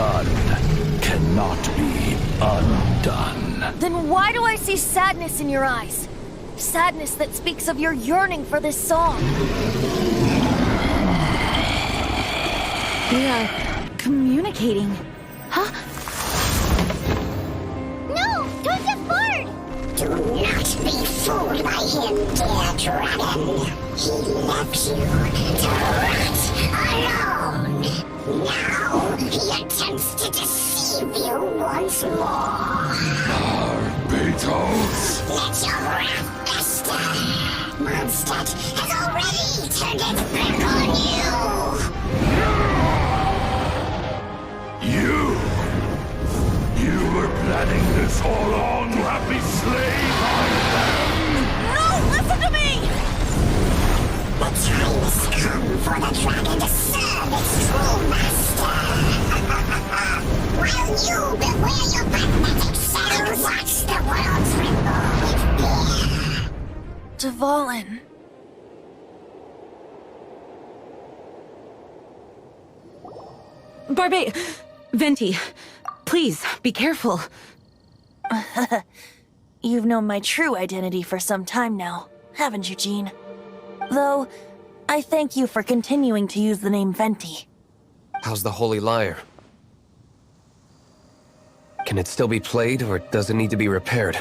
done cannot be undone. Then why do I see sadness in your eyes? Sadness that speaks of your yearning for this song. They are communicating. Huh? No! Joseph Bard! Do not be fooled by him, dear dragon. He left you to rot alone. Now he attempts to deceive you once more. Barbatos! Let your wrath fester. Mondstadt has already turned its back on you. You were planning this all along to have me slain by them! No! Listen to me! The time has come for the dragon to serve its true master. While you beware your magnetic cells, watch the world tremble with fear. Dvalin. Venti, please, be careful. You've known my true identity for some time now, haven't you, Jean? Though, I thank you for continuing to use the name Venti. How's the Holy Lyre? Can it still be played, or does it need to be repaired?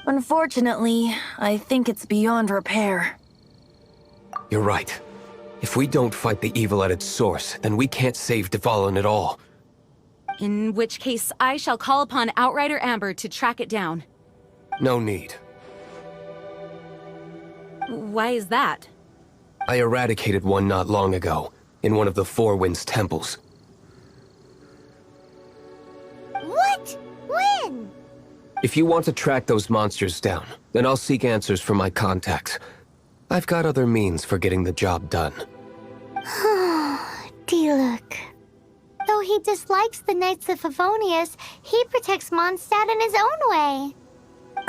Unfortunately, I think it's beyond repair. You're right. If we don't fight the evil at its source, then we can't save Dvalin at all. In which case, I shall call upon Outrider Amber to track it down. No need. Why is that? I eradicated one not long ago, in one of the Four Winds temples. What? When? If you want to track those monsters down, then I'll seek answers from my contacts. I've got other means for getting the job done. Diluc. Though he dislikes the Knights of Favonius, he protects Mondstadt in his own way.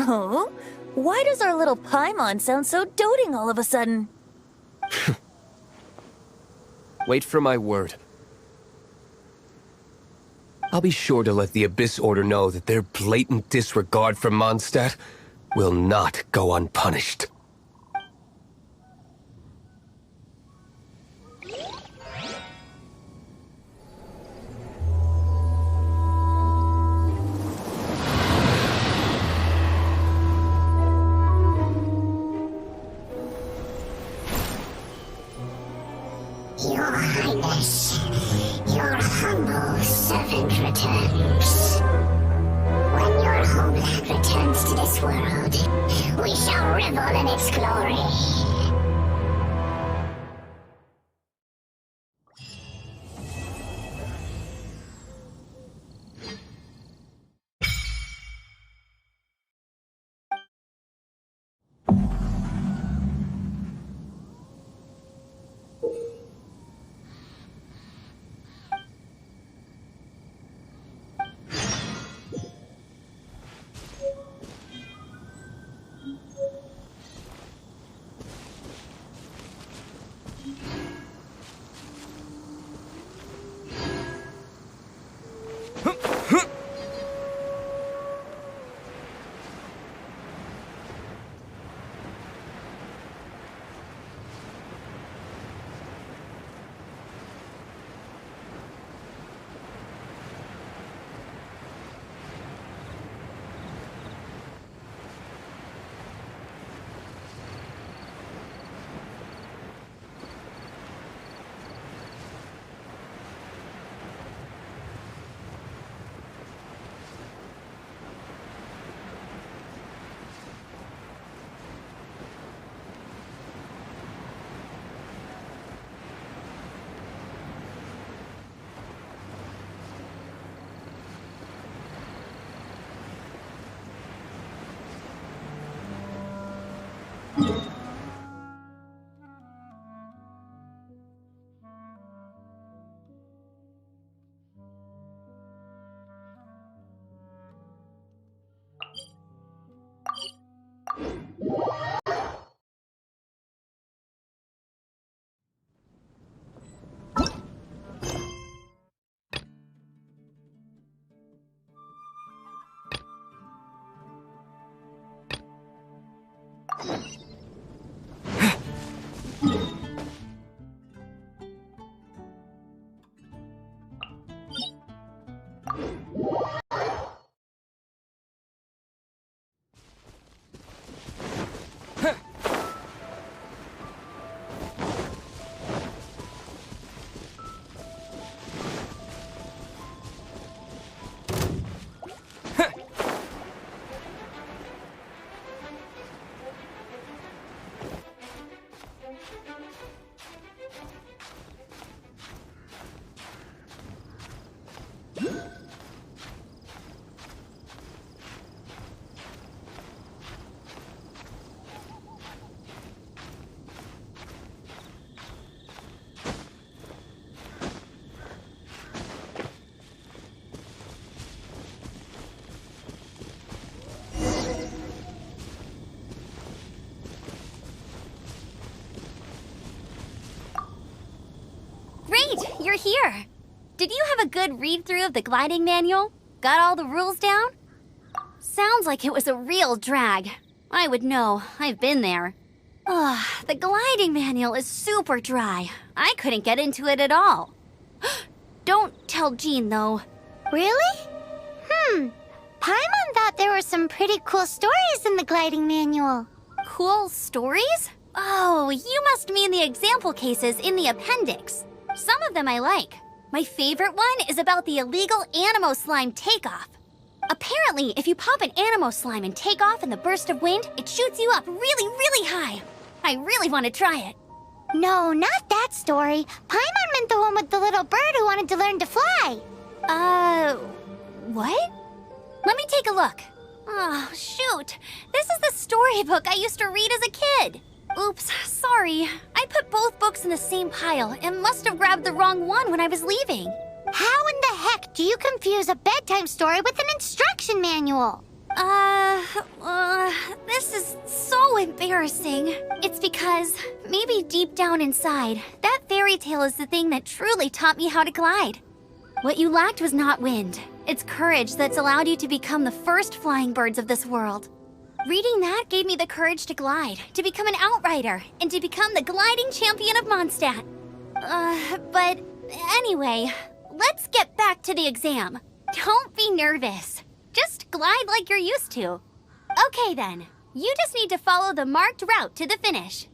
Oh? Why does our little Paimon sound so doting all of a sudden? Wait for my word. I'll be sure to let the Abyss Order know that their blatant disregard for Mondstadt will not go unpunished. Your Highness, your humble servant returns. When your homeland returns to this world, we shall revel in its glory. you're here. Did you have a good read-through of the gliding manual? Got all the rules down? Sounds like it was a real drag. I would know. I've been there. Ugh, the gliding manual is super dry. I couldn't get into it at all. Don't tell Jean, though. Really? Paimon thought there were some pretty cool stories in the gliding manual. Cool stories? Oh, you must mean the example cases in the appendix. Some of them I like. My favorite one is about the illegal Animo Slime takeoff. Apparently, if you pop an Animo Slime and take off in the burst of wind, it shoots you up really, really high. I really want to try it. No, not that story. Paimon meant the one with the little bird who wanted to learn to fly. What? Let me take a look. Oh, shoot. This is the storybook I used to read as a kid. Oops, sorry. I put both books in the same pile and must have grabbed the wrong one when I was leaving. How in the heck do you confuse a bedtime story with an instruction manual? This is so embarrassing. It's because, maybe deep down inside, that fairy tale is the thing that truly taught me how to glide. What you lacked was not wind. It's courage that's allowed you to become the first flying birds of this world. Reading that gave me the courage to glide, to become an outrider, and to become the gliding champion of Mondstadt. But anyway, let's get back to the exam. Don't be nervous. Just glide like you're used to. Okay then, you just need to follow the marked route to the finish.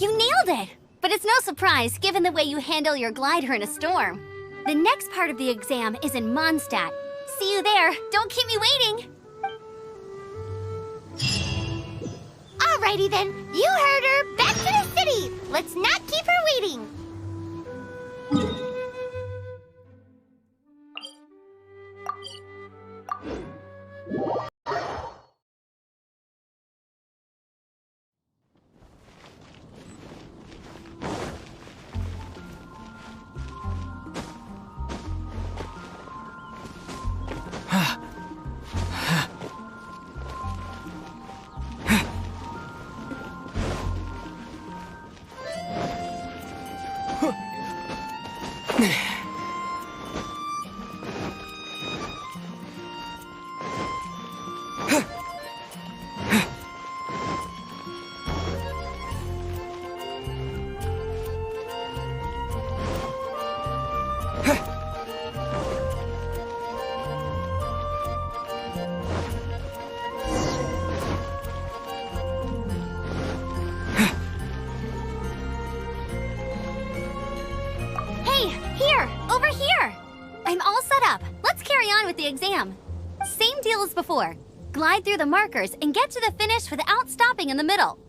You nailed it! But it's no surprise, given the way you handle your glider in a storm. The next part of the exam is in Mondstadt. See you there. Don't keep me waiting. Alrighty then, you heard her. Back to the city. Let's not keep her waiting. With the exam. Same deal as before. Glide through the markers and get to the finish without stopping in the middle.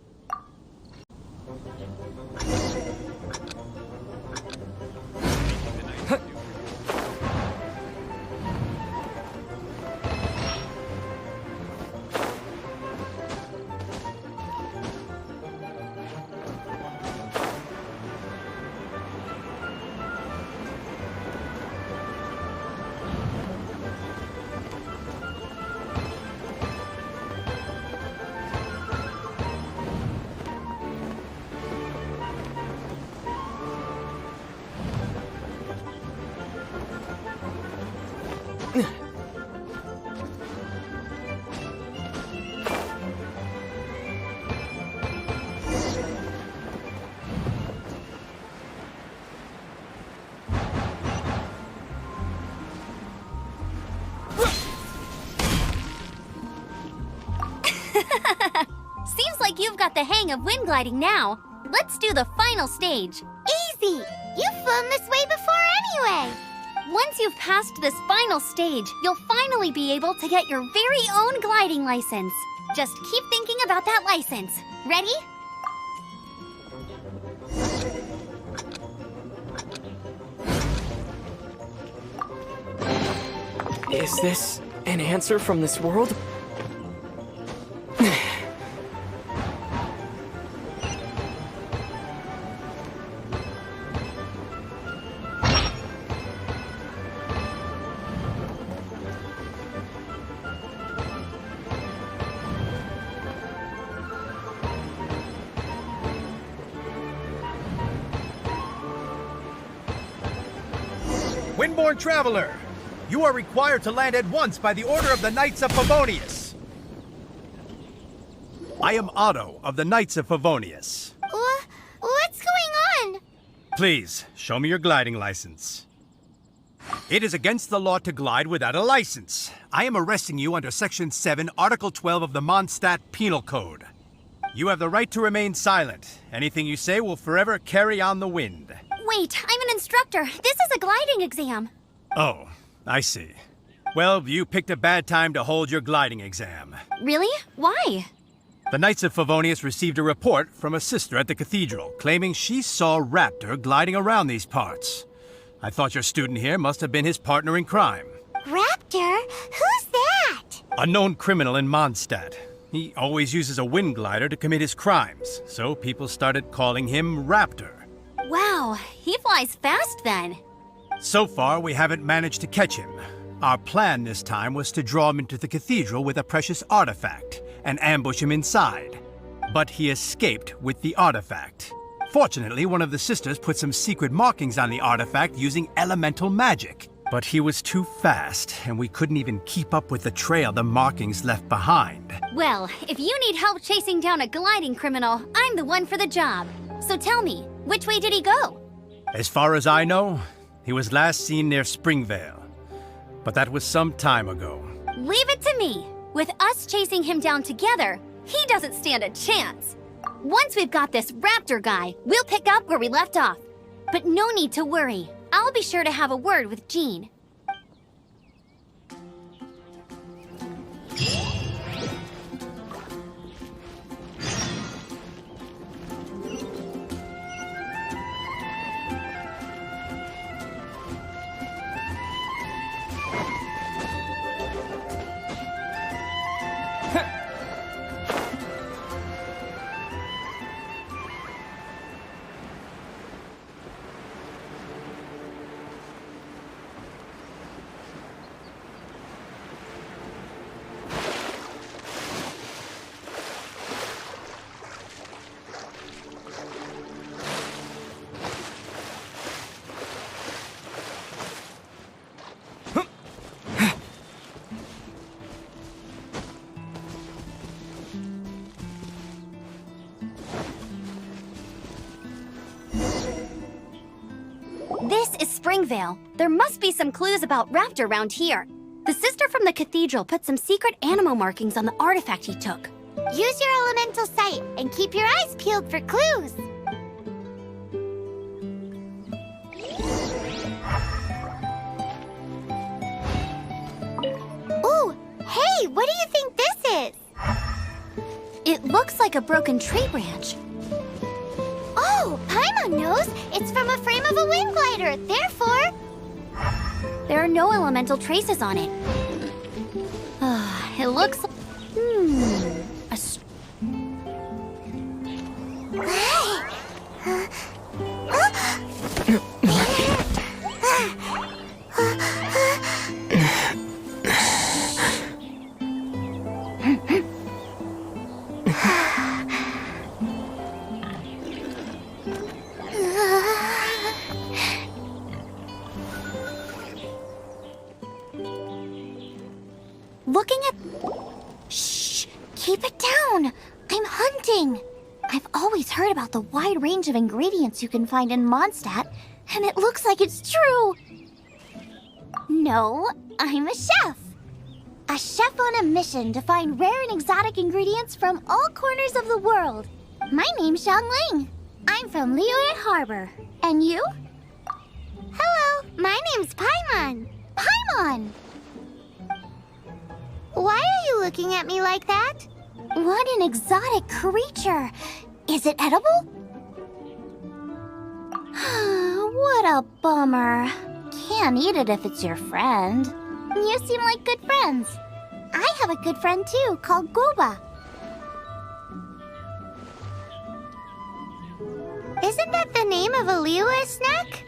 like you've got the hang of wind gliding now. Let's do the final stage. Easy! You've flown this way before anyway! Once you've passed this final stage, you'll finally be able to get your very own gliding license. Just keep thinking about that license. Ready? Is this an answer from this world? Windborne Traveler, you are required to land at once by the order of the Knights of Favonius. I am Otto of the Knights of Favonius. What's going on? Please, show me your gliding license. It is against the law to glide without a license. I am arresting you under Section 7, Article 12 of the Mondstadt Penal Code. You have the right to remain silent. Anything you say will forever carry on the wind. Wait, I'm an instructor. This is a gliding exam. Oh, I see. Well, you picked a bad time to hold your gliding exam. Really? Why? The Knights of Favonius received a report from a sister at the cathedral claiming she saw Raptor gliding around these parts. I thought your student here must have been his partner in crime. Raptor? Who's that? A known criminal in Mondstadt. He always uses a wind glider to commit his crimes, so people started calling him Raptor. Wow, he flies fast then. So far, we haven't managed to catch him. Our plan this time was to draw him into the cathedral with a precious artifact and ambush him inside. But he escaped with the artifact. Fortunately, one of the sisters put some secret markings on the artifact using elemental magic. But he was too fast, and we couldn't even keep up with the trail the markings left behind. Well, if you need help chasing down a gliding criminal, I'm the one for the job. So tell me, which way did he go? As far as I know, he was last seen near Springvale. But that was some time ago. Leave it to me. With us chasing him down together, he doesn't stand a chance. Once we've got this Raptor guy, we'll pick up where we left off. But no need to worry. I'll be sure to have a word with Jean. This is Springvale. There must be some clues about Raptor around here. The sister from the cathedral put some secret animal markings on the artifact he took. Use your elemental sight and keep your eyes peeled for clues. Ooh, hey, what do you think this is? It looks like a broken tree branch. Oh, Paimon knows! It's from a frame of a wind glider, therefore... There are no elemental traces on it. It looks... Looking at... Shh! Keep it down! I'm hunting! I've always heard about the wide range of ingredients you can find in Mondstadt, and it looks like it's true! No, I'm a chef! a chef on a mission to find rare and exotic ingredients from all corners of the world. My name's Xiangling. I'm from Liyue Harbor. And you? Hello, my name's Paimon. Paimon! Why are you looking at me like that? What an exotic creature! Is it edible? What a bummer. Can't eat it if it's your friend. You seem like good friends. I have a good friend too, called Goba. Isn't that the name of a Liyue snack?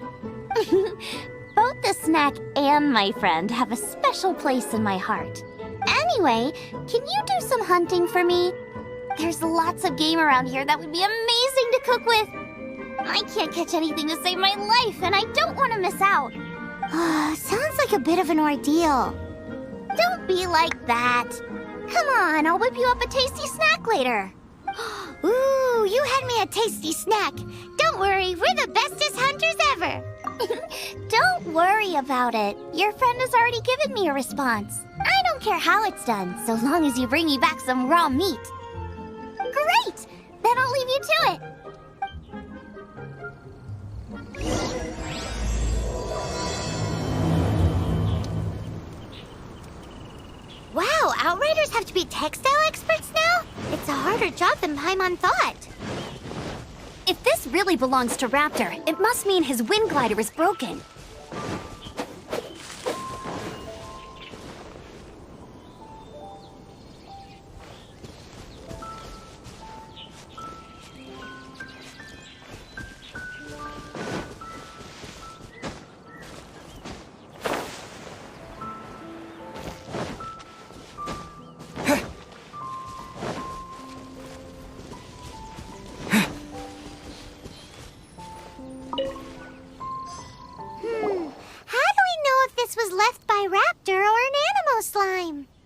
Both the snack and my friend have a special place in my heart. Anyway, can you do some hunting for me? There's lots of game around here that would be amazing to cook with. I can't catch anything to save my life, and I don't want to miss out. Sounds like a bit of an ordeal. Don't be like that. Come on, I'll whip you up a tasty snack later. Ooh, you had me a tasty snack. Don't worry, we're the bestest hunters ever. Don't worry about it. Your friend has already given me a response. I don't care how it's done, so long as you bring me back some raw meat. Great! Then I'll leave you to it. Wow, Outriders have to be textile experts now? It's a harder job than Paimon thought. If this really belongs to Raptor, it must mean his wind glider is broken.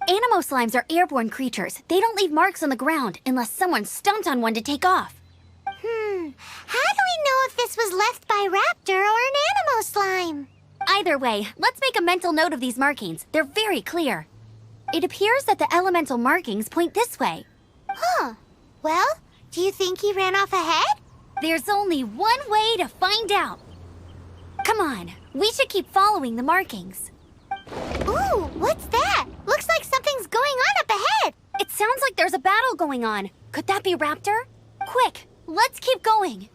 Animo slimes are airborne creatures. They don't leave marks on the ground unless someone stomped on one to take off. How do we know if this was left by Raptor or an Animo slime? Either way, let's make a mental note of these markings. They're very clear. It appears that the elemental markings point this way. Huh. Well, do you think he ran off ahead? There's only one way to find out. Come on, we should keep following the markings. Ooh, what's that? Looks like something's going on up ahead. It sounds like there's a battle going on. Could that be Raptor? Quick, let's keep going.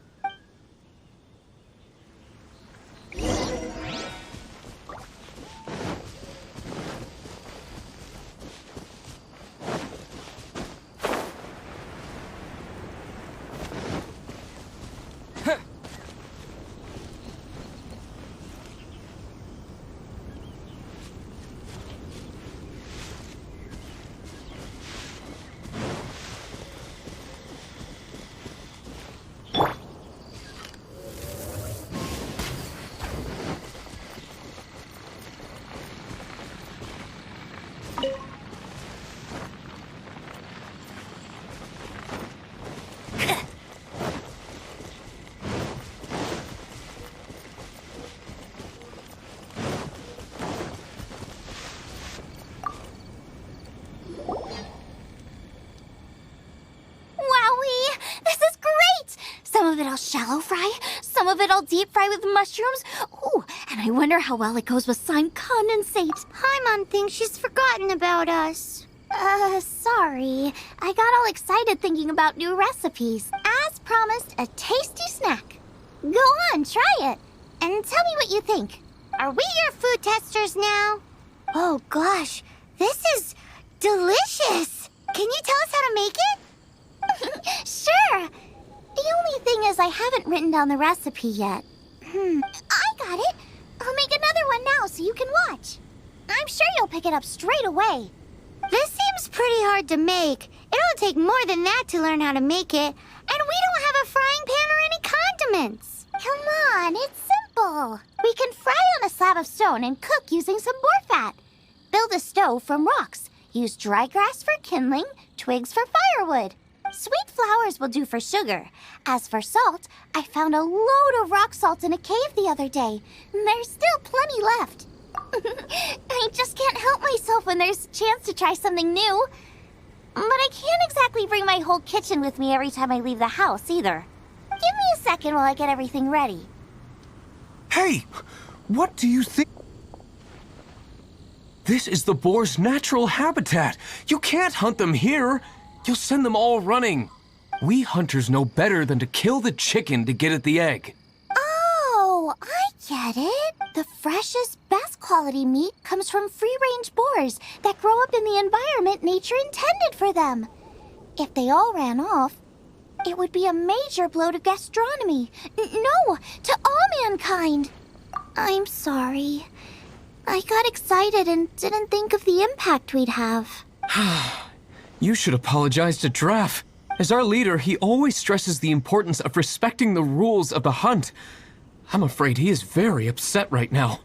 Some of it I'll shallow fry, some of it I'll deep fry with mushrooms. Ooh, and I wonder how well it goes with slime condensate. Paimon thinks she's forgotten about us. Sorry. I got all excited thinking about new recipes. As promised, a tasty snack. Go on, try it, and tell me what you think. Are we your food testers now? Oh gosh, this is delicious. Can you tell us how to make it? Sure. The only thing is I haven't written down the recipe yet. I got it. I'll make another one now so you can watch. I'm sure you'll pick it up straight away. This seems pretty hard to make. It'll take more than that to learn how to make it. And we don't have a frying pan or any condiments. Come on, it's simple. We can fry on a slab of stone and cook using some boar fat. Build a stove from rocks. Use dry grass for kindling, twigs for firewood. Sweet flowers will do for sugar. As for salt, I found a load of rock salt in a cave the other day. There's still plenty left. I just can't help myself when there's a chance to try something new. But I can't exactly bring my whole kitchen with me every time I leave the house, either. Give me a second while I get everything ready. Hey! What do you think? This is the boar's natural habitat. You can't hunt them here. You'll send them all running. We hunters know better than to kill the chicken to get at the egg. Oh, I get it. The freshest, best quality meat comes from free-range boars that grow up in the environment nature intended for them. If they all ran off, it would be a major blow to gastronomy. No, to all mankind. I'm sorry. I got excited and didn't think of the impact we'd have. You should apologize to Draff. As our leader, he always stresses the importance of respecting the rules of the hunt. I'm afraid he is very upset right now.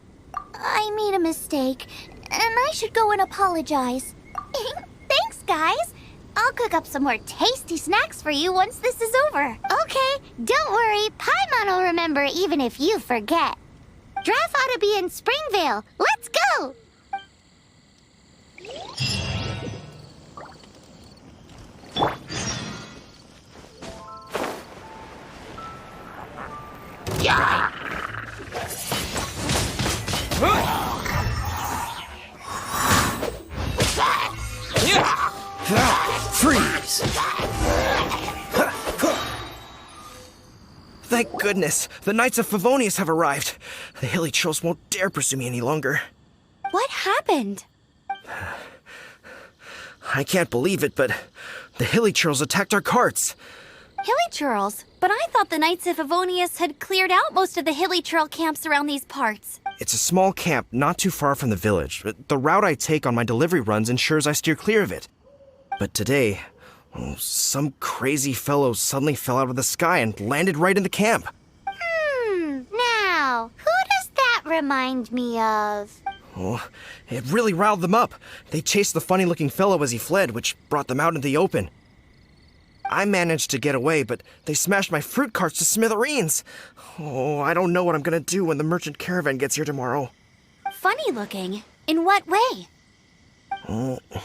I made a mistake, and I should go and apologize. Thanks, guys. I'll cook up some more tasty snacks for you once this is over. Okay, don't worry. Paimon will remember even if you forget. Draff ought to be in Springvale. Let's go! Yeah! Freeze! Thank goodness, the Knights of Favonius have arrived. The hilly trolls won't dare pursue me any longer. What happened? I can't believe it, but the hilly trolls attacked our carts. Hilly churls? But I thought the Knights of Favonius had cleared out most of the hilly churl camps around these parts. It's a small camp not too far from the village. The route I take on my delivery runs ensures I steer clear of it. But today, some crazy fellow suddenly fell out of the sky and landed right in the camp. Now, who does that remind me of? Oh, it really riled them up. They chased the funny-looking fellow as he fled, which brought them out into the open. I managed to get away, but they smashed my fruit carts to smithereens. Oh, I don't know what I'm gonna do when the merchant caravan gets here tomorrow. Funny looking? In what way?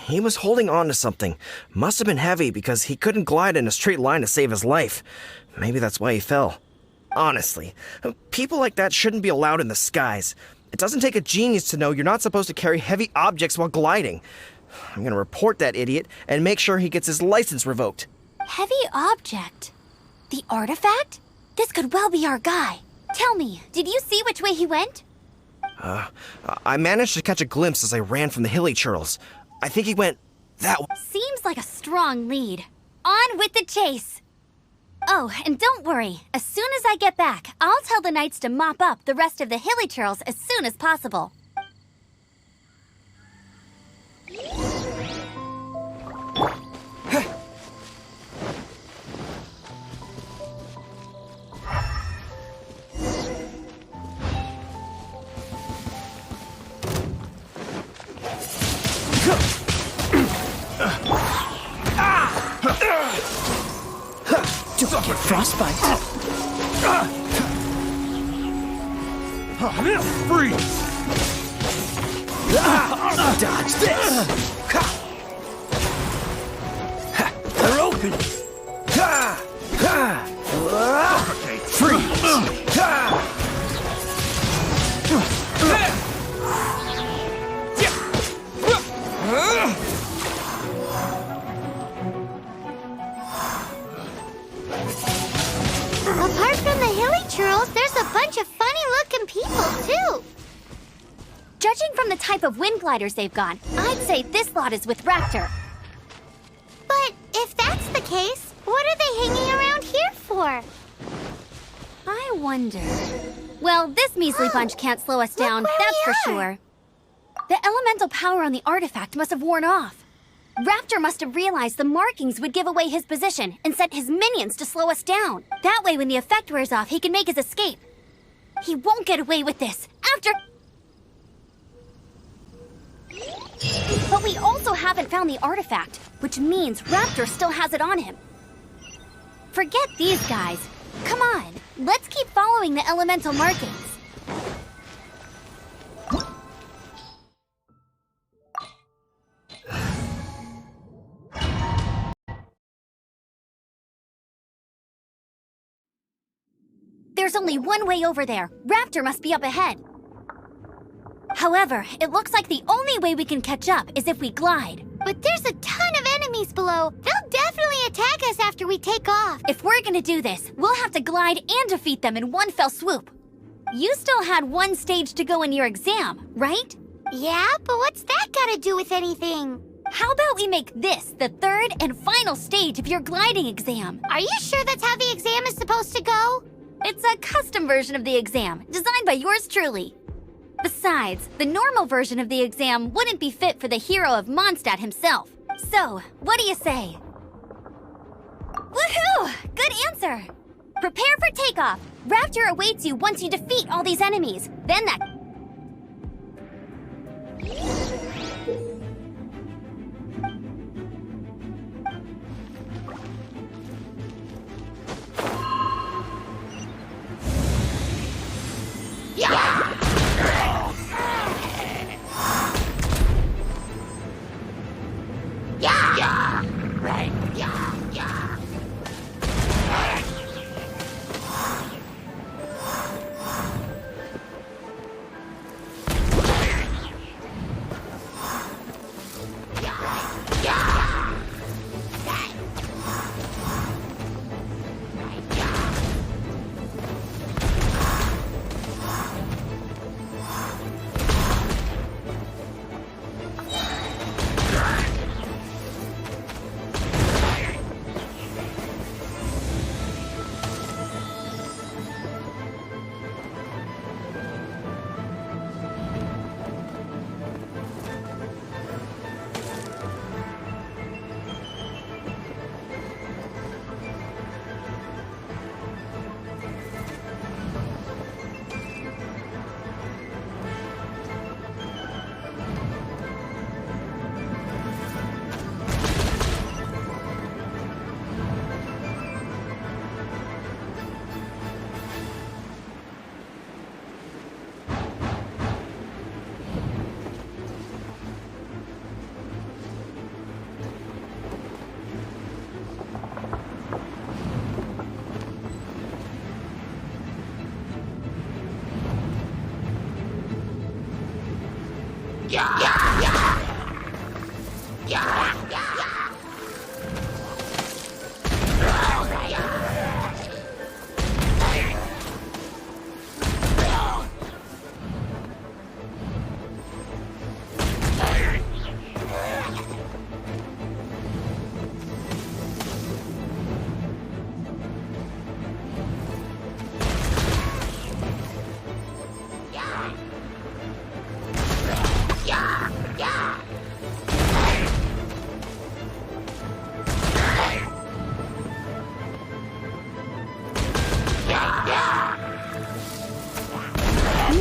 He was holding on to something. Must have been heavy because he couldn't glide in a straight line to save his life. Maybe that's why he fell. Honestly, people like that shouldn't be allowed in the skies. It doesn't take a genius to know you're not supposed to carry heavy objects while gliding. I'm gonna report that idiot and make sure he gets his license revoked. Heavy object? The artifact? This could well be our guy. Tell me, did you see which way he went? I managed to catch a glimpse as I ran from the hilly churls. I think he went that way. Seems like a strong lead. On with the chase! Oh, and don't worry. As soon as I get back, I'll tell the knights to mop up the rest of the hilly churls as soon as possible. Don't get frostbite. Freeze! Dodge this! They're open! Apart from the hilly churls, there's a bunch of funny-looking people, too. Judging from the type of wind gliders they've got, I'd say this lot is with Raptor. But if that's the case, what are they hanging around here for? I wonder... Well, this measly bunch can't slow us down, that's for sure. The elemental power on the artifact must have worn off. Raptor must have realized the markings would give away his position and sent his minions to slow us down. That way, when the effect wears off, he can make his escape. He won't get away with this. But we also haven't found the artifact, which means Raptor still has it on him. Forget these guys. Come on, let's keep following the elemental markings. There's only one way over there. Raptor must be up ahead. However, it looks like the only way we can catch up is if we glide. But there's a ton of enemies below. They'll definitely attack us after we take off. If we're gonna do this, we'll have to glide and defeat them in one fell swoop. You still had one stage to go in your exam, right? Yeah, but what's that gotta do with anything? How about we make this the third and final stage of your gliding exam? Are you sure that's how the exam is supposed to go? It's a custom version of the exam, designed by yours truly. Besides, the normal version of the exam wouldn't be fit for the hero of Mondstadt himself. So, what do you say? Woohoo! Good answer! Prepare for takeoff. Raptor awaits you once you defeat all these enemies. Then that...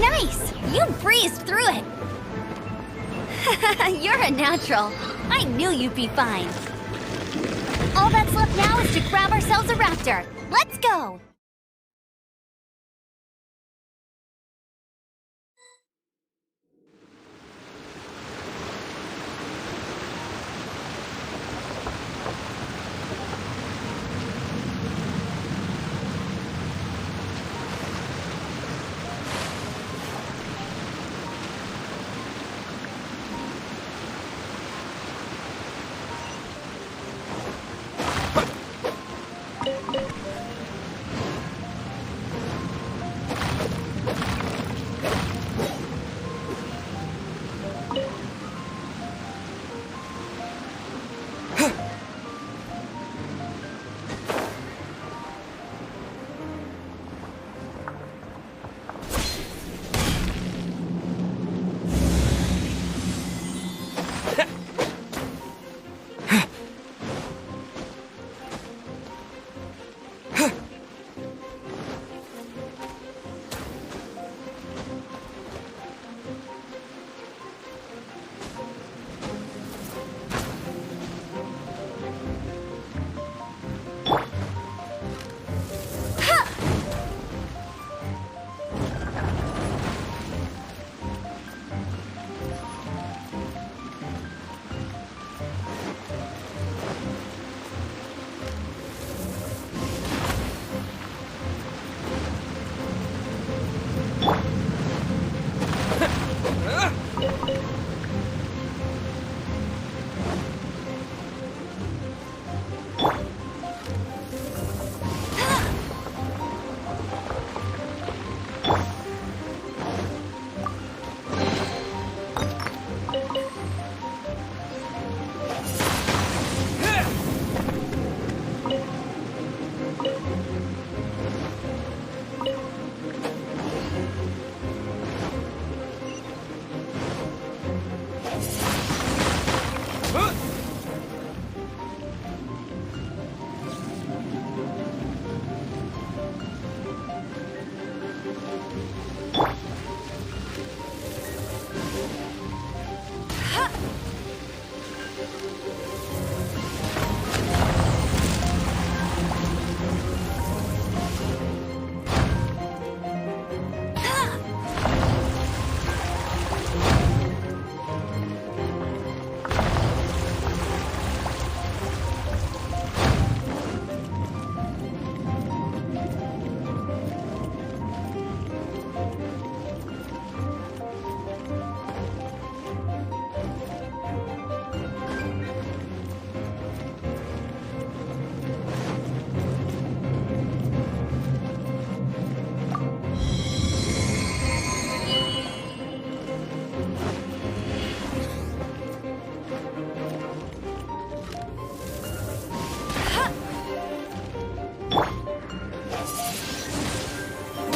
Nice! You breezed through it! You're a natural. I knew you'd be fine. All that's left now is to grab ourselves a raptor. Let's go!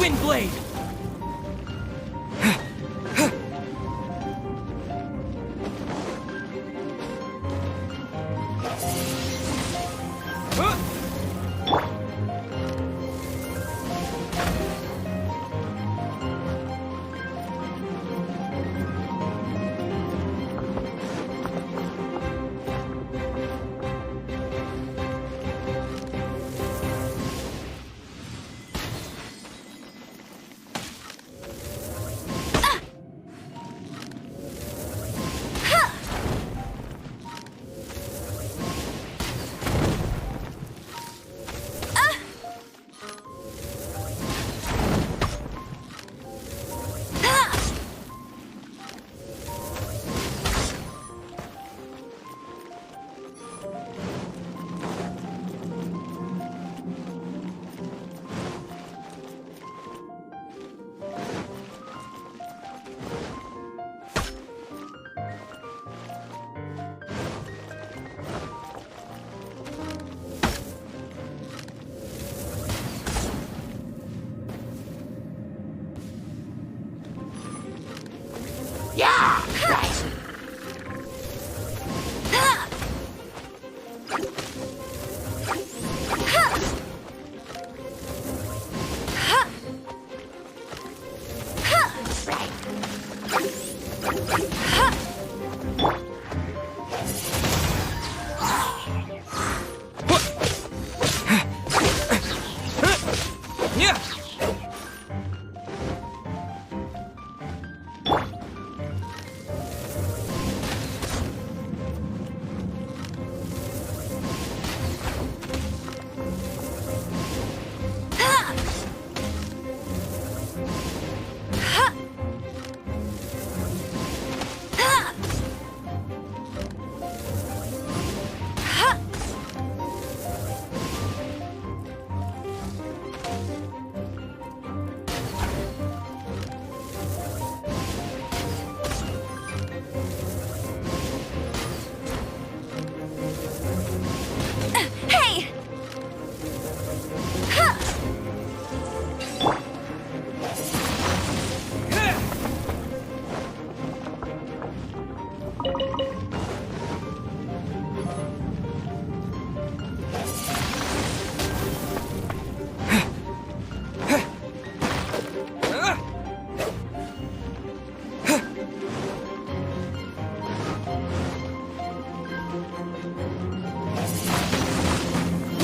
Windblade!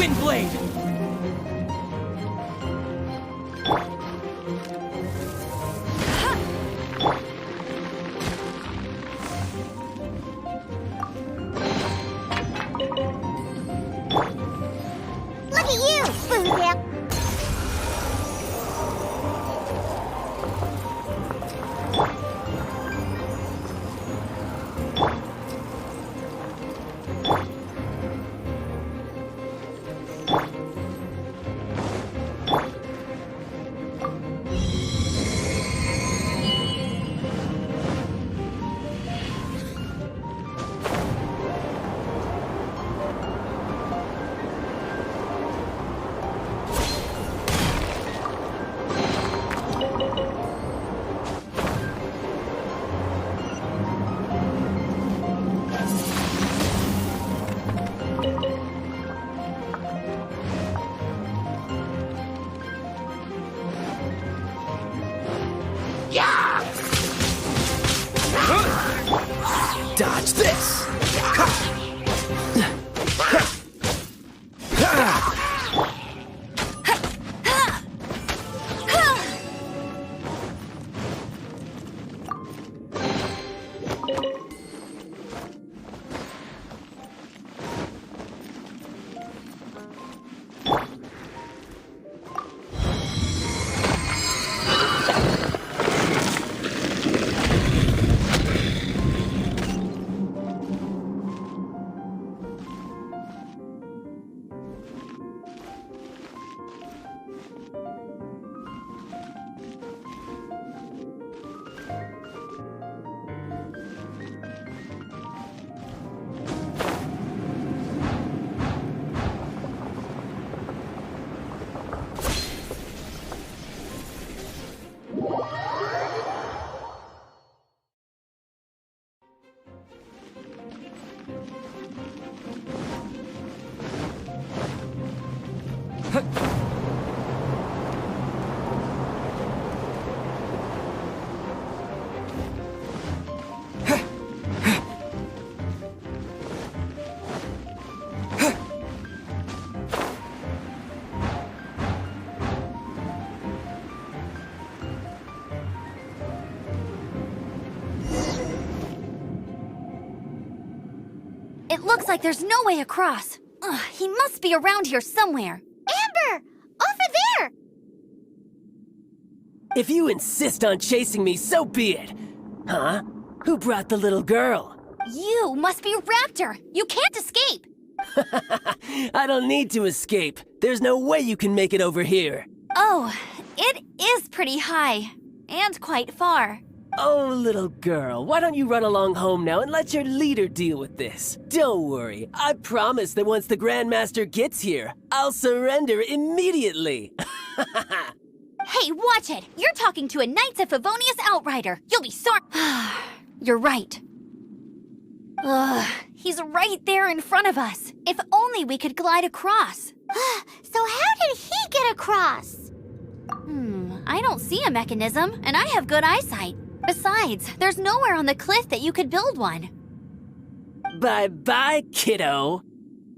Windblade! Look at you, Boozip! It looks like there's no way across. Ugh, he must be around here somewhere. Amber! Over there! If you insist on chasing me, so be it. Huh? Who brought the little girl? You must be Raptor! You can't escape! I don't need to escape. There's no way you can make it over here. Oh, it is pretty high. And quite far. Oh, little girl, why don't you run along home now and let your leader deal with this? Don't worry, I promise that once the Grandmaster gets here, I'll surrender immediately. Hey, watch it! You're talking to a Knights of Favonius Outrider. You'll be sorry. You're right. Ugh, he's right there in front of us. If only we could glide across. So how did he get across? I don't see a mechanism, and I have good eyesight. Besides, there's nowhere on the cliff that you could build one. Bye-bye, kiddo.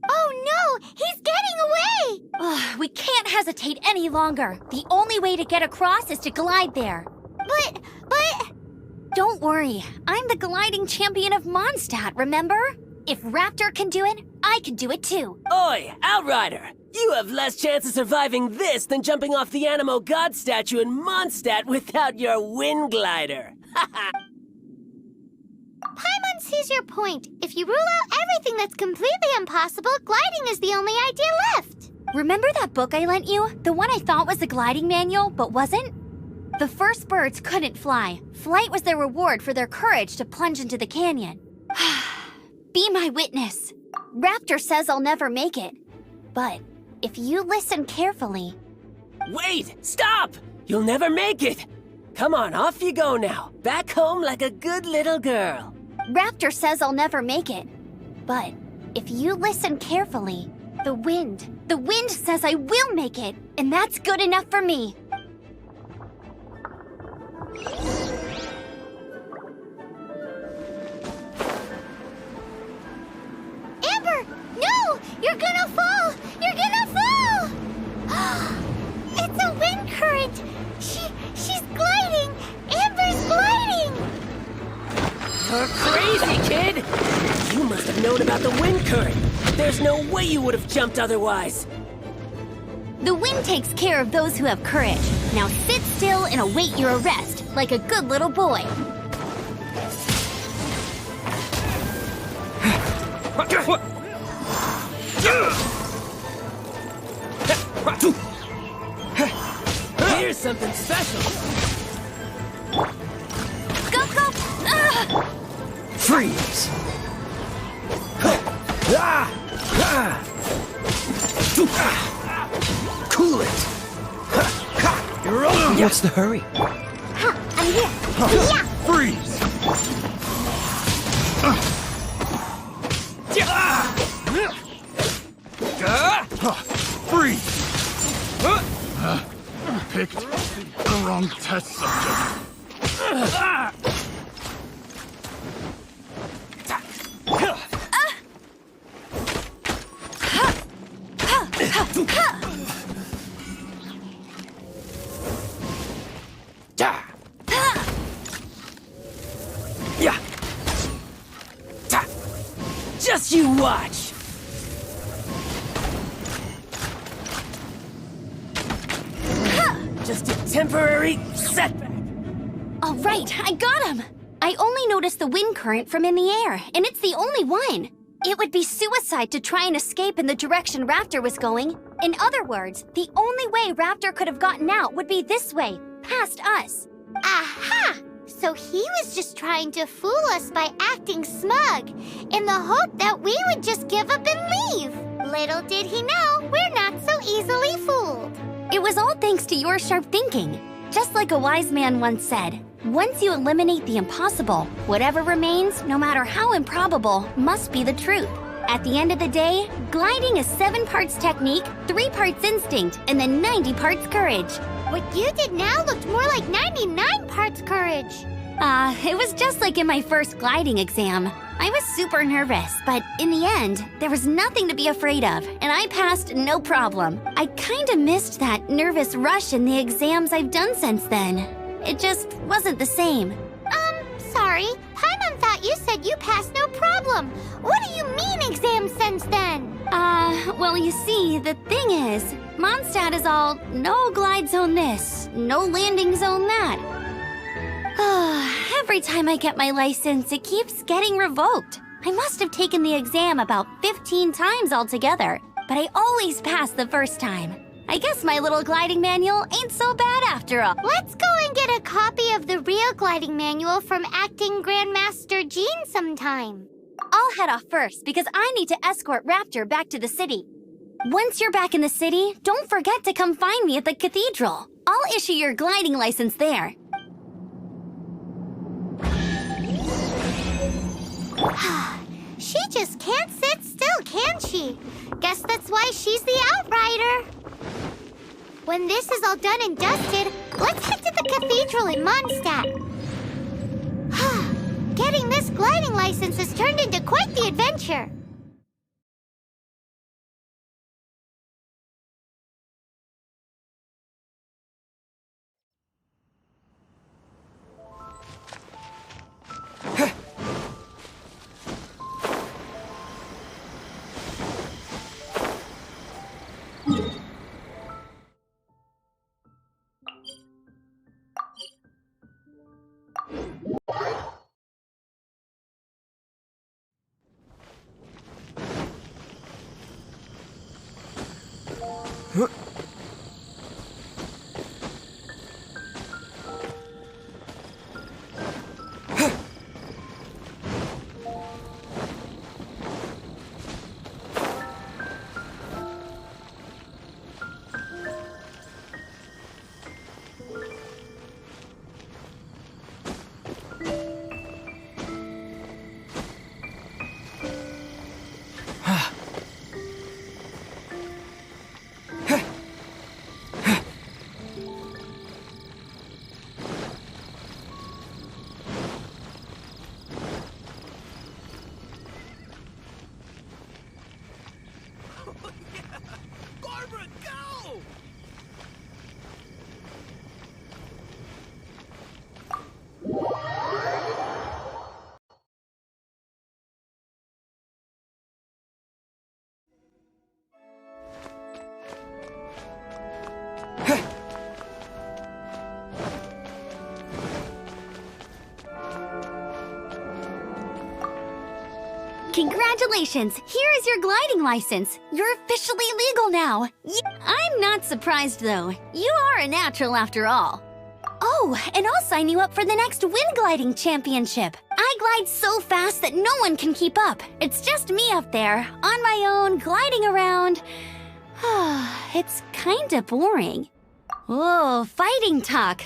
Oh no! He's getting away! Ugh, we can't hesitate any longer. The only way to get across is to glide there. But... Don't worry. I'm the gliding champion of Mondstadt, remember? If Raptor can do it, I can do it too. Oi, Outrider! You have less chance of surviving this than jumping off the Animo God statue in Mondstadt without your wind glider. Paimon sees your point. If you rule out everything that's completely impossible, gliding is the only idea left. Remember that book I lent you? The one I thought was the gliding manual, but wasn't? The first birds couldn't fly. Flight was their reward for their courage to plunge into the canyon. Be my witness. Raptor says I'll never make it. But if you listen carefully... Wait! Stop! You'll never make it! Come on, off you go now. Back home like a good little girl. Raptor says I'll never make it. But if you listen carefully, the wind says I will make it, and that's good enough for me. Amber! No! You're gonna fall! You're gonna fall! It's a wind current! She's gliding! Amber's gliding! You're crazy, kid! You must have known about the wind current. There's no way you would have jumped otherwise. The wind takes care of those who have courage. Now sit still and await your arrest, like a good little boy. Here's something special. Go, go! Freeze! Cool it! You're on! What's the hurry? I'm here! Yeah! Freeze! Freeze! Picked the wrong test subject. Yeah. Just you watch. Just a temporary setback. All right, I got him. I only noticed the wind current from in the air, and it's the only one. It would be suicide to try and escape in the direction Raptor was going. In other words, the only way Raptor could have gotten out would be this way, past us. Aha! So he was just trying to fool us by acting smug, in the hope that we would just give up and leave. Little did he know, we're not so easily fooled. It was all thanks to your sharp thinking. Just like a wise man once said, once you eliminate the impossible, whatever remains, no matter how improbable, must be the truth. At the end of the day, gliding is 7 parts technique, 3 parts instinct, and then 90 parts courage. What you did now looked more like 99 parts courage. It was just like in my first gliding exam. I was super nervous, but in the end, there was nothing to be afraid of, and I passed no problem. I kinda missed that nervous rush in the exams I've done since then. It just wasn't the same. Sorry. Paimon thought you said you passed no problem. What do you mean exam sense then? Well, you see, the thing is, Mondstadt is all no glide zone this, no landing zone that. Every time I get my license, it keeps getting revoked. I must have taken the exam about 15 times altogether, but I always pass the first time. I guess my little gliding manual ain't so bad after all. Let's go and get a copy of the real gliding manual from Acting Grandmaster Jean sometime. I'll head off first because I need to escort Raptor back to the city. Once you're back in the city, don't forget to come find me at the cathedral. I'll issue your gliding license there. She just can't sit still, can she? Guess that's why she's the Outrider. When this is all done and dusted, let's head to the cathedral in Mondstadt. Getting this gliding license has turned into quite the adventure. Congratulations! Here is your gliding license. You're officially legal now. I'm not surprised, though. You are a natural after all. Oh, and I'll sign you up for the next wind gliding championship. I glide so fast that no one can keep up. It's just me up there, on my own, gliding around. It's kinda boring. Oh, fighting talk.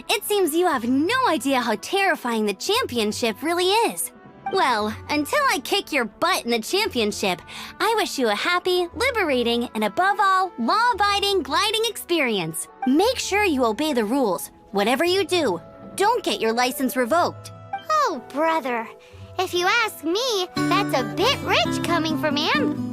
It seems you have no idea how terrifying the championship really is. Well, until I kick your butt in the championship, I wish you a happy, liberating, and above all, law-abiding gliding experience. Make sure you obey the rules. Whatever you do, don't get your license revoked. Oh, brother. If you ask me, that's a bit rich coming from Am.